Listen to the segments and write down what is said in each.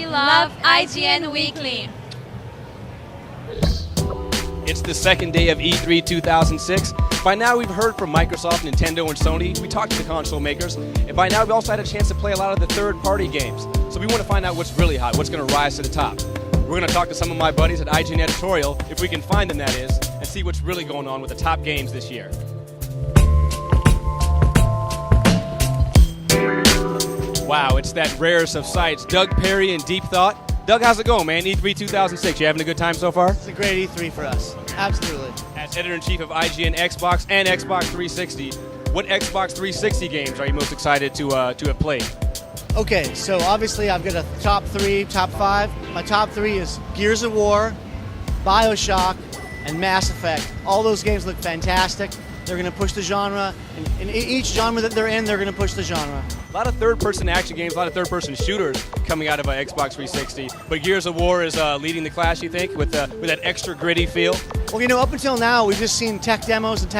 love IGN Weekly. It's the second day of E3 2006. By now we've heard from Microsoft, Nintendo, and Sony. We talked to the console makers. And by now we've also had a chance to play a lot of the third-party games. So we want to find out what's really hot, what's going to rise to the top. We're going to talk to some of my buddies at IGN Editorial, if we can find them that is, and see what's really going on with the top games this year. Wow, it's that rarest of sights. Doug Perry in Deep Thought. Doug, how's it going, man? E3 2006, you having a good time so far? It's a great E3 for us. Absolutely. As editor-in-chief of IGN Xbox and Xbox 360, what Xbox 360 games are you most excited to have played? Okay, so obviously I've got a top 3, top 5. My top 3 is Gears of War, BioShock, and Mass Effect. All those games look fantastic. They're going to push the genre. In each genre that they're in, they're going to push the genre. A lot of third-person action games, a lot of third-person shooters coming out of Xbox 360. But Gears of War is leading the class, you think, with that extra gritty feel? Well, you know, up until now, we've just seen tech demos of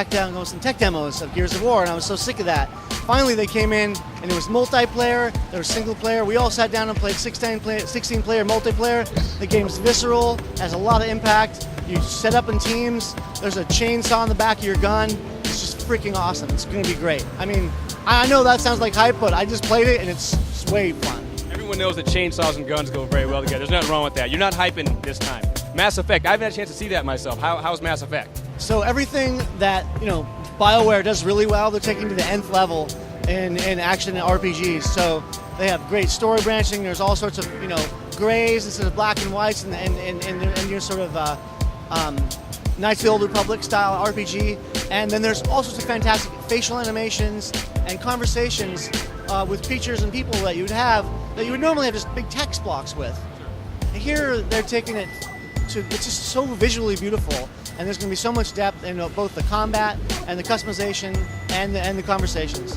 Gears of War, and I was so sick of that. Finally, they came in, and it was multiplayer, there was single player. We all sat down and played 16-player multiplayer. The game's visceral, has a lot of impact. You set up in teams. There's a chainsaw in the back of your gun. It's just freaking awesome. It's going to be great. I mean, I know that sounds like hype, but I just played it, and it's way fun. Everyone knows that chainsaws and guns go very well together. There's nothing wrong with that. You're not hyping this time. Mass Effect, I haven't had a chance to see that myself. How's Mass Effect? So everything that, BioWare does really well, they're taking to the nth level in action and RPGs. So they have great story branching. There's all sorts of, grays instead of black and whites, and your sort of Knights of the Old Republic style RPG. And then there's all sorts of fantastic facial animations and conversations with creatures and people that you would normally have just big text blocks with. Here they're taking it to, it's just so visually beautiful, and there's going to be so much depth in both the combat and the customization and the conversations.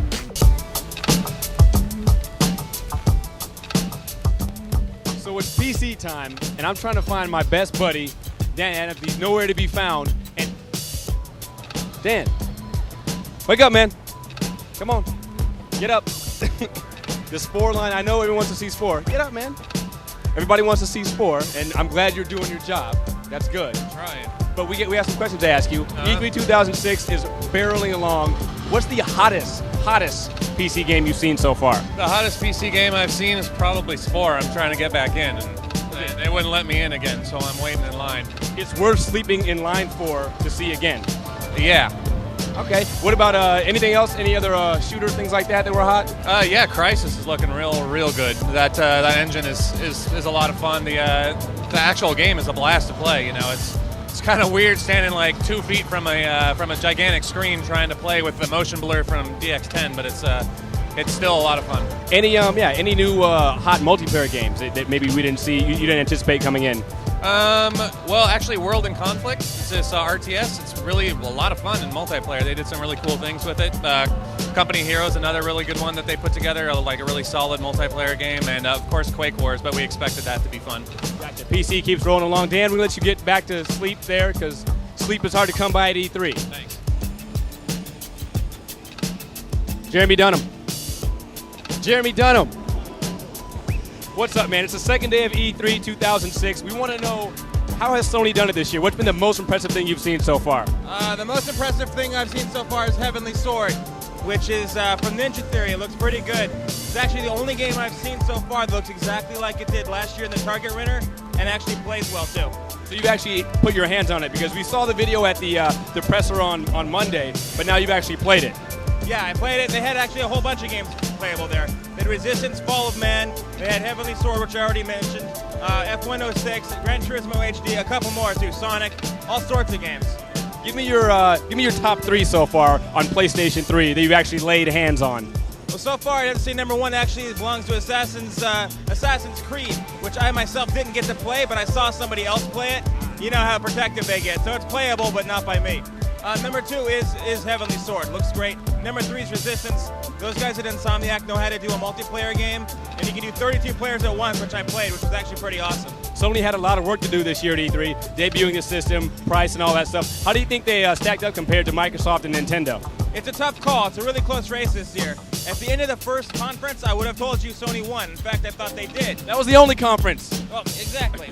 So it's PC time, and I'm trying to find my best buddy, Dan, if he's nowhere to be found. And Dan, wake up, man. Come on, get up. The Spore line, I know everyone wants to see Spore. Get up, man. Everybody wants to see Spore, and I'm glad you're doing your job. That's good. Trying. But we have some questions to ask you. E3 2006 is barreling along. What's the hottest PC game you've seen so far? The hottest PC game I've seen is probably Spore. I'm trying to get back in, and they wouldn't let me in again, so I'm waiting in line. It's worth sleeping in line for to see again. Yeah. Okay. What about anything else? Any other shooter things like that were hot? Yeah, Crysis is looking real good. That engine is a lot of fun. The actual game is a blast to play. It's kind of weird standing like 2 feet from a gigantic screen trying to play with the motion blur from DX10, but it's still a lot of fun. Any new hot multiplayer games that maybe we didn't see, you didn't anticipate coming in? Well, actually, World in Conflict, it's this RTS. It's really a lot of fun in multiplayer. They did some really cool things with it. Company Heroes, another really good one that they put together, like a really solid multiplayer game, and of course Quake Wars, but we expected that to be fun. Gotcha. PC keeps rolling along. Dan, we're going to let you get back to sleep there, because sleep is hard to come by at E3. Thanks. Jeremy Dunham. What's up, man? It's the second day of E3 2006. We want to know, how has Sony done it this year? What's been the most impressive thing you've seen so far? The most impressive thing I've seen so far is Heavenly Sword, which is from Ninja Theory. It looks pretty good. It's actually the only game I've seen so far that looks exactly like it did last year in the Target winner, and actually plays well too. So you've actually put your hands on it, because we saw the video at the presser on Monday, but now you've actually played it. Yeah, I played it. They had actually a whole bunch of games playable there. They had Resistance, Fall of Man. They had Heavenly Sword, which I already mentioned. F106, Gran Turismo HD, a couple more too. Sonic, all sorts of games. Give me your top 3 so far on PlayStation 3 that you've actually laid hands on. Well, so far, I'd have to say number 1 actually belongs to Assassin's Creed, which I myself didn't get to play, but I saw somebody else play it. You know how protective they get, so it's playable, but not by me. Number 2 is Heavenly Sword. Looks great. Number 3 is Resistance. Those guys at Insomniac know how to do a multiplayer game, and you can do 32 players at once, which I played, which was actually pretty awesome. Sony had a lot of work to do this year at E3, debuting the system, price, and all that stuff. How do you think they stacked up compared to Microsoft and Nintendo? It's a tough call. It's a really close race this year. At the end of the first conference, I would have told you Sony won. In fact, I thought they did. That was the only conference. Well, exactly.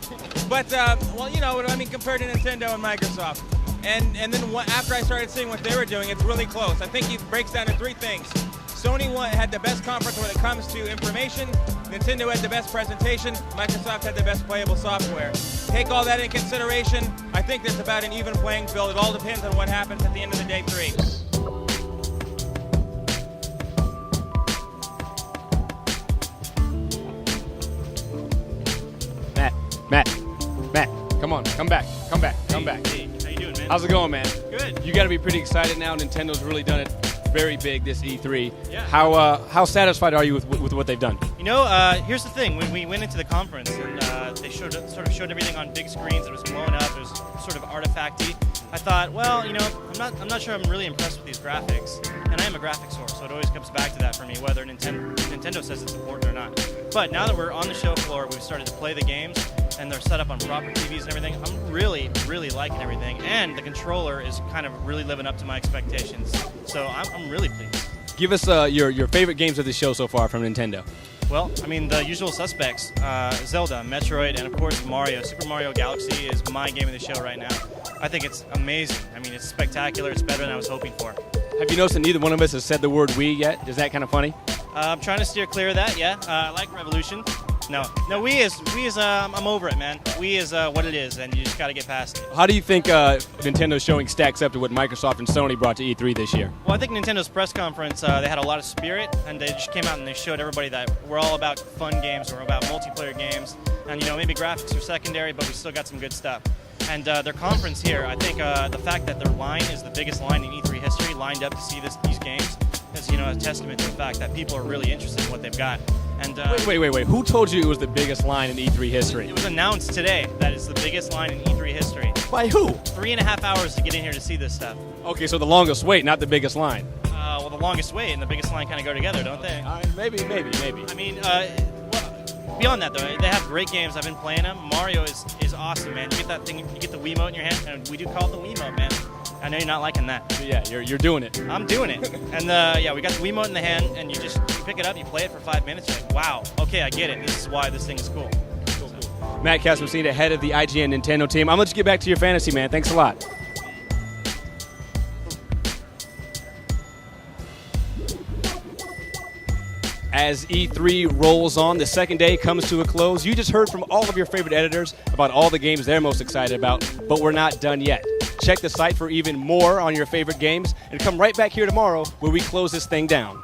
But, well, you know what I mean, compared to Nintendo and Microsoft. And then after I started seeing what they were doing, it's really close. I think it breaks down to three things. Sony had the best conference when it comes to information. Nintendo had the best presentation. Microsoft had the best playable software. Take all that in consideration. I think that's about an even playing field. It all depends on what happens at the end of the day 3. Matt, come on, come back. Hey, how you doing, man? How's it going, man? Good. You got to be pretty excited now. Nintendo's really done it very big this E3. Yeah. How satisfied are you with what they've done? You know, here's the thing. When we went into the conference and they sort of showed everything on big screens, it was blown up, it was sort of artifacty. I thought, well, you know, I'm not sure I'm really impressed with these graphics, and I am a graphics whore, so it always comes back to that for me, whether Nintendo says it's important or not. But now that we're on the show floor, we've started to play the games, and they're set up on proper TVs and everything. I'm really, really liking everything, and the controller is kind of really living up to my expectations. So I'm really pleased. Give us your favorite games of the show so far from Nintendo. Well, I mean, the usual suspects, Zelda, Metroid, and of course Mario. Super Mario Galaxy is my game of the show right now. I think it's amazing. I mean, it's spectacular. It's better than I was hoping for. Have you noticed that neither one of us has said the word Wii yet? Is that kind of funny? I'm trying to steer clear of that, yeah. I like Revolution. No, Wii is I'm over it, man. Wii is what it is, and you just got to get past it. How do you think Nintendo's showing stacks up to what Microsoft and Sony brought to E3 this year? Well, I think Nintendo's press conference, they had a lot of spirit, and they just came out and they showed everybody that we're all about fun games, we're about multiplayer games, and, you know, maybe graphics are secondary, but we still got some good stuff. And their conference here, I think the fact that their line is the biggest line in E3 history, lined up to see these games, is, you know, a testament to the fact that people are really interested in what they've got. And Wait. Who told you it was the biggest line in E3 history? It was announced today that it's the biggest line in E3 history. By who? 3.5 hours to get in here to see this stuff. Okay, so the longest wait, not the biggest line. Well, the longest wait and the biggest line kind of go together, don't they? Maybe. I mean, well, beyond that, though, they have great games. I've been playing them. Mario is awesome, man. You get that thing, you get the Wiimote in your hand, and we do call it the Wiimote, man. I know you're not liking that. So yeah, you're doing it. I'm doing it. And yeah, we got the Wiimote in the hand, and you pick it up, you play it for 5 minutes, you're like, wow, okay, I get it. This is why this thing is cool. Cool. Matt Casmacina, head of the IGN Nintendo team. I'm going to let you get back to your fantasy, man. Thanks a lot. As E3 rolls on, the second day comes to a close. You just heard from all of your favorite editors about all the games they're most excited about, but we're not done yet. Check the site for even more on your favorite games, and come right back here tomorrow where we close this thing down.